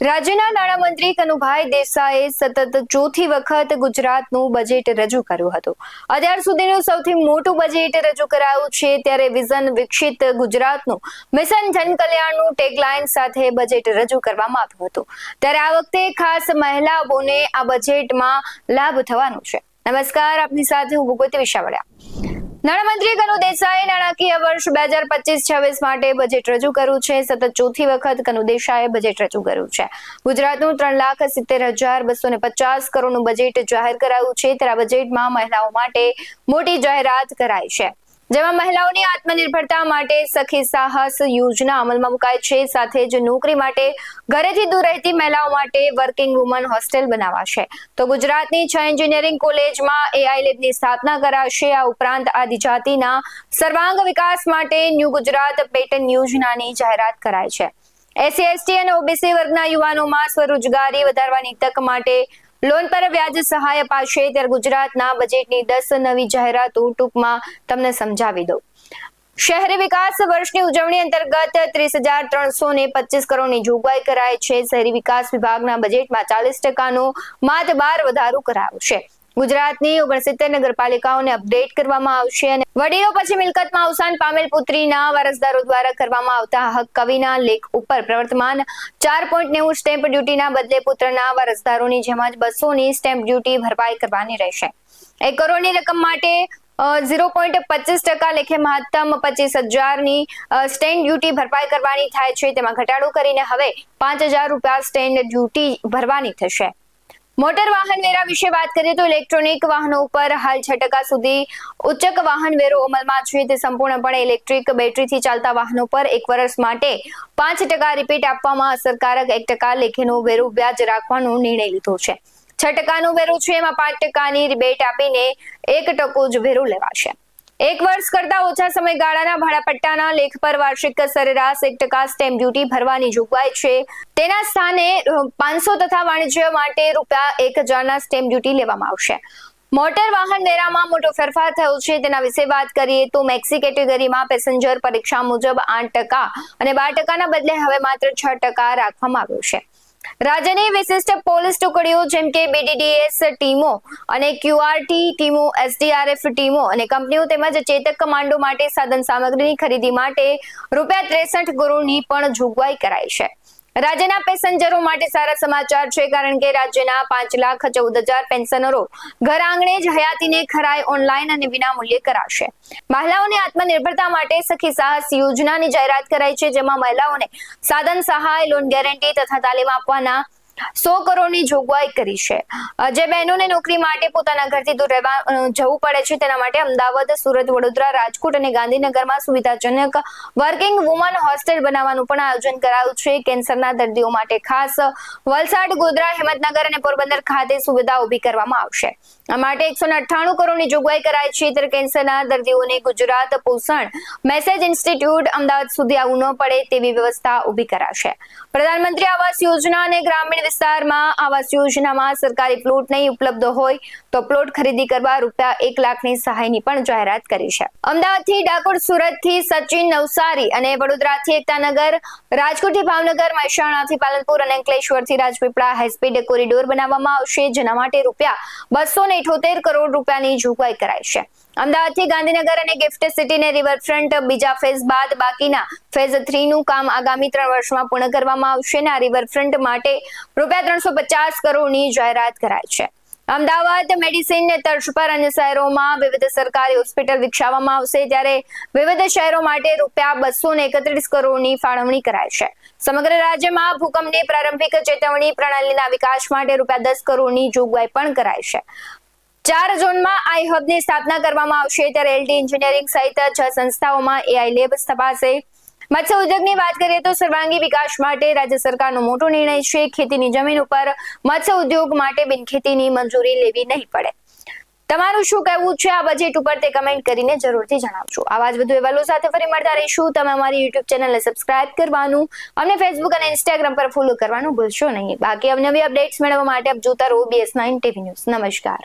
રાજ્યના નાણામંત્રી કનુભાઈ દેસાઈએ સતત ચોથી વખત ગુજરાતનું બજેટ રજૂ કર્યું હતું. અત્યાર સુધીનું સૌથી મોટું બજેટ રજૂ કરાયું છે. ત્યારે વિઝન વિકસિત ગુજરાતનું મિશન જનકલ્યાણનું ટેગલાઇન સાથે બજેટ રજૂ કરવામાં આવ્યું હતું. ત્યારે આ વખતે ખાસ મહિલાઓને આ બજેટમાં લાભ થવાનો છે. નમસ્કાર, આપની સાથે હું ભૂપતિ વિશાવડિયા. નાણામંત્રી કનુ દેસાઈએ નાણાકીય વર્ષ 2025-26 માટે બજેટ રજૂ કર્યું છે. સતત ચોથી વખત કનુ દેસાઈએ બજેટ રજૂ કર્યું છે. ગુજરાતનું 3,70,250 કરોડનું બજેટ જાહેર કરાયું છે. ત્યારે આ બજેટમાં મહિલાઓ માટે મોટી જાહેરાત કરાઈ છે, જેમાં મહિલાઓની આત્મનિર્ભરતા માટે સખી સાહસ યોજના અમલમાં મુકાઈ છે. સાથે જ નોકરી માટે ઘરેથી દૂર રહેતી મહિલાઓ માટે વર્કિંગ વુમન હોસ્ટેલ બનાવાશે. તો ગુજરાતની 6 એન્જિનિયરિંગ કોલેજમાં AI લેબની સ્થાપના કરાશે. આ ઉપરાંત આદિજાતિના સર્વાંગ વિકાસ માટે ન્યૂ ગુજરાત પેટર્ન યોજનાની જાહેરાત કરાઈ છે. SC/ST અને OBC વર્ગના યુવાનોમાં સ્વરોજગારી વધારવાની તક માટે લોન પર વ્યાજ સહાય અપાશે. ત્યારે ગુજરાતના બજેટની 10 નવી જાહેરાતો ટૂંકમાં તમને સમજાવી દઉં. શહેરી વિકાસ વર્ષની ઉજવણી અંતર્ગત 30,325 કરોડની જોગવાઈ કરાઈ છે. શહેરી વિકાસ વિભાગના બજેટમાં 40%નો માતબાર વધારો કરાયો છે. ગુજરાતની 69 નગરપાલિકાઓને અપડેટ કરવામાં આવશે અને વડીલો પછી મિલકતમાં અવસાન પામેલ પુત્રીના વારસદારો દ્વારા કરવામાં આવતા હક કવિના લેખ ઉપર પ્રવર્તમાન 4.90 સ્ટેમ્પ ડ્યુટીના બદલે પુત્રના વારસદારોની જેમ જ 200ની સ્ટેમ્પ ડ્યુટી ભરપાઈ કરવાની રહેશે. 1 કરોડની રકમ માટે 0.25% લેખે મહત્તમ 25,000ની સ્ટેમ્પ ડ્યુટી ભરપાઈ કરવાની થાય છે. તેમાં ઘટાડો કરીને હવે 5,000 રૂપિયા સ્ટેમ્પ ડ્યુટી ભરવાની થશે. મોટર વાહન વેરા વિશે વાત કરીએ તો ઇલેક્ટ્રોનિક વાહનો ઉપર હાલ 6% સુધી ઉચ્ચક વાહન વેરો અમલમાં છે. તે સંપૂર્ણપણે ઇલેક્ટ્રિક બેટરીથી ચાલતા વાહનો પર 1 વર્ષ માટે 5% રિપીટ આપવામાં અસરકારક 1% લેખેનો વેરો વ્યાજ રાખવાનો નિર્ણય લીધો છે. 6%નો વેરો છે, એમાં 5%ની રિબેટ આપીને 1% જ વેરો લેવાશે. 1 વર્ષ કરતા ઓછા સમયગાળાના ભાડાપટ્ટાના લેખ પર વાર્ષિક સરેરાશ 1% સ્ટેમ્પ ડ્યુટી ભરવાની જોગવાઈ છે. તેના સ્થાને 500 તથા વાણિજ્ય માટે ₹1,000ના સ્ટેમ્પ ડ્યુટી લેવામાં આવશે. મોટર વાહન વેરામાં મોટો ફેરફાર થયો છે. તેના વિશે વાત કરીએ તો મેક્સી કેટેગરીમાં પેસેન્જર પરીક્ષા મુજબ 8% અને 12%ના બદલે હવે માત્ર 6% રાખવામાં આવ્યો છે. રાજ્યની વિશિષ્ટ પોલીસ ટુકડીઓ જેમ કે BDDS ટીમો અને QRT ટીમો, SDRF ટીમો અને કંપનીઓ તેમજ ચેતક કમાન્ડો માટે સાધન સામગ્રીની ખરીદી માટે ₹63 કરોડની પણ જોગવાઈ કરાઈ છે. રાજ્યના પેસેન્જરો માટે સારા સમાચાર છે, કારણ કે રાજ્યના 5,14,000 પેન્શનરો ઘર આંગણે જ હયાતીને ખરાઈ ઓનલાઈન અને વિનામૂલ્યે કરાશે. મહિલાઓની આત્મનિર્ભરતા માટે સખી સાહસ યોજનાની જાહેરાત કરાઈ છે, જેમાં મહિલાઓને સાધન સહાય, લોન ગેરંટી તથા તાલીમ આપવાના 100 કરોડની જોગવાઈ કરી છે. જે બહેનોને નોકરી માટે પોતાના ઘરથી દૂર જવું પડે છે, તેના માટે અમદાવાદ, સુરત, વડોદરા, રાજકોટ અને ગાંધીનગરમાં સુવિધાજનક વર્કિંગ વુમન હોસ્ટેલ બનાવવાનું પણ આયોજન કરાયું છે. કેન્સરના દર્દીઓ માટે ખાસ વલસાડ, ગોધરા, હિંમતનગર અને પોરબંદર ખાતે સુવિધા ઊભી કરવામાં આવશે. આ માટે 198 કરોડની જોગવાઈ કરાઈ છે. ત્યારે કેન્સરના દર્દીઓને ગુજરાત પોષણ મેસેજ ઇન્સ્ટિટ્યૂટ અમદાવાદ સુધી આવવું ન પડે તેવી વ્યવસ્થા ઊભી કરાશે. પ્રધાનમંત્રી આવાસ યોજના અને ગ્રામીણ વિસ્તારમાં આવાસ યોજનામાં સરકારી પ્લોટ નહીં ઉપલબ્ધ હોય તો પ્લોટ ખરીદી કરવા ₹1 લાખની સહાયની પણ જાહેરાત કરી છે. અમદાવાદથી ડાકોર, સુરતથી સચિન, નવસારી અને વડોદરાથી એકતાનગર, રાજકોટથી ભાવનગર, મહેસાણાથી પાલનપુર અને અંકલેશ્વરથી રાજપીપળા હાઈસ્પીડ કોરિડોર બનાવવામાં આવશે, જેના માટે ₹278 કરોડ રૂપિયાની જોગવાઈ કરાઈ છે. અમદાવાદથી ગાંધીનગર અને ગિફ્ટ સિટીને રિવરફ્રન્ટ બીજા ફેઝ બાદ બાકીના ફેઝ 3નું કામ આગામી 3 વર્ષમાં પૂર્ણ કરવામાં આવશે. અને આ રિવરફ્રન્ટ માટે ₹350 કરોડની જાહેરાત કરાઈ છે. અમદાવાદ મેડિસિન તર્જ પર અન્ય શહેરોમાં વિવિધ સરકારી હોસ્પિટલ વિકસાવવામાં આવશે. ત્યારે વિવિધ શહેરો માટે ₹231 કરોડની ફાળવણી કરાઈ છે. સમગ્ર રાજ્યમાં ભૂકંપની પ્રારંભિક ચેતવણી પ્રણાલીના વિકાસ માટે ₹10 કરોડની જોગવાઈ પણ કરાઈ છે. 4 ઝોનમાં AI હબની સ્થાપના કરવામાં આવશે. ત્યારે LT એન્જિનિયરિંગ સહિત 6 સંસ્થાઓમાં AI લેબ સ્થપાશે. મત્સ્ય ઉદ્યોગની વાત કરીએ તો સર્વાંગી વિકાસ માટે રાજ્ય સરકારનો મોટો નિર્ણય છે. ખેતીની જમીન ઉપર મત્સ્ય ઉદ્યોગ માટે બિનખેતીની મંજૂરી લેવી નહીં પડે. તમારું શું કહેવું છે આ બજેટ ઉપર તે કમેન્ટ કરીને જરૂરથી જણાવજો. આવા જ વધુ અહેવાલો સાથે ફરી મળતા રહીશું. તમે અમારી YouTube ચેનલને સબસ્ક્રાઇબ કરવાનું અને Facebook અને Instagram પર ફોલો કરવાનું ભૂલશો નહીં. બાકી નવી અપડેટ્સ મેળવવા માટે આપ જોતા રહો BS9 TV ન્યૂઝ. નમસ્કાર.